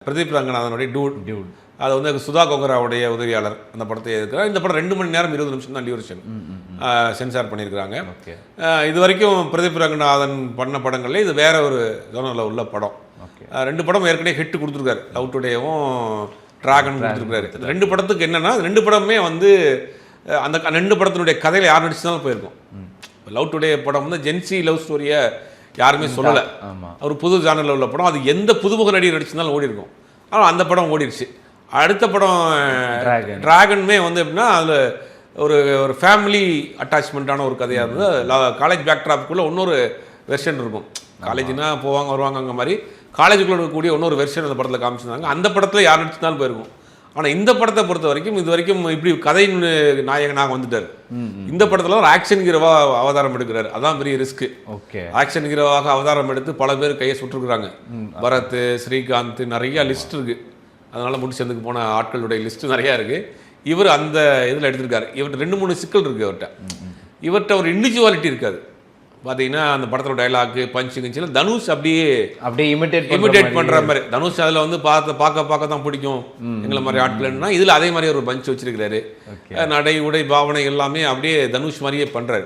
பிரதீப் ரங்கநாதனுடைய dude Dude அது வந்து சுதா கோகராவுடைய உதவியாளர் அந்த படத்தை இருக்கிறார். இந்த படம் 2 மணி நேரம் 20 நிமிஷம் தான் டியூரேஷன் சென்சார் பண்ணியிருக்கிறாங்க. ஓகே இது வரைக்கும் பிரதீப் ரங்கநாதன் பண்ண படங்கள்ல இது வேற ஒரு ஜோனரில் உள்ள படம். ஓகே 2 படம் ஏற்கனவே ஹிட் கொடுத்துருக்காரு. லவ் டுடேவும் டிராகன் கொடுத்துருக்காரு. 2 படத்துக்கு என்னன்னா 2 படமே வந்து அந்த 2 படத்தினுடைய கதையில் யார் நடிச்சுனாலும் போயிருக்கும். லவ் டுடே படம் வந்து ஜென்சி லவ் ஸ்டோரியை யாருமே சொல்லலை. ஒரு புது ஜானரில் உள்ள படம். அது எந்த புதுமுக நடிகர் நடிச்சிருந்தாலும் ஓடி இருக்கும். ஆனால் அந்த படம் ஓடிடுச்சு. அடுத்த படம் டிராகன்மே வந்து எப்படின்னா அதில் ஒரு ஒரு ஃபேமிலி அட்டாச்மெண்ட்டான ஒரு கதையாக இருந்தது. காலேஜ் பேக்ட்ராப்புக்குள்ளே இன்னொரு வெர்ஷன் இருக்கும். காலேஜ்னா போவாங்க வருவாங்க அங்கே மாதிரி காலேஜுக்குள்ளே இருக்கக்கூடிய இன்னொரு வெர்ஷன் அந்த படத்தில் காமிச்சிருந்தாங்க. அந்த படத்தில் யார் நடிச்சிருந்தாலும் போயிருக்கும். ஆனால் இந்த படத்தை பொறுத்த வரைக்கும் இது வரைக்கும் இப்படி கதையின் நாயகனாக வந்துட்டார். இந்த படத்தில் ஒரு ஆக்ஷன் ஹீரோவா அவதாரம் எடுக்கிறார். அதான் பெரிய ரிஸ்க். ஓகே ஆக்ஷன் ஹீரோவாக அவதாரம் எடுத்து பல பேர் கையை சுட்டுருக்குறாங்க. பரத், ஸ்ரீகாந்த், நிறைய லிஸ்ட் இருக்கு. அதனால முடிச்சதுக்கு போன ஆட்களுடைய லிஸ்ட் நிறையா இருக்கு. இவர் அந்த இதில் எடுத்திருக்காரு. இவர்கிட்ட 2-3 சிக்கல் இருக்கு. இவர்கிட்ட ஒரு இண்டிவிஜுவாலிட்டி இருக்காது. பார்த்தீங்கன்னா அந்த படத்தோட டைலாக்கு பஞ்சு கிஞ்சில் தனுஷ் அப்படியே இமிட்டேட் பண்ணுற மாதிரி. தனுஷ் அதில் வந்து பார்க்க தான் பிடிக்கும் எங்களை மாதிரி ஆட்கள்னா இதில் அதே மாதிரி ஒரு பஞ்ச் வச்சிருக்கிறாரு. நடை உடை பாவனை எல்லாமே அப்படியே தனுஷ் மாதிரியே பண்ணுறாரு.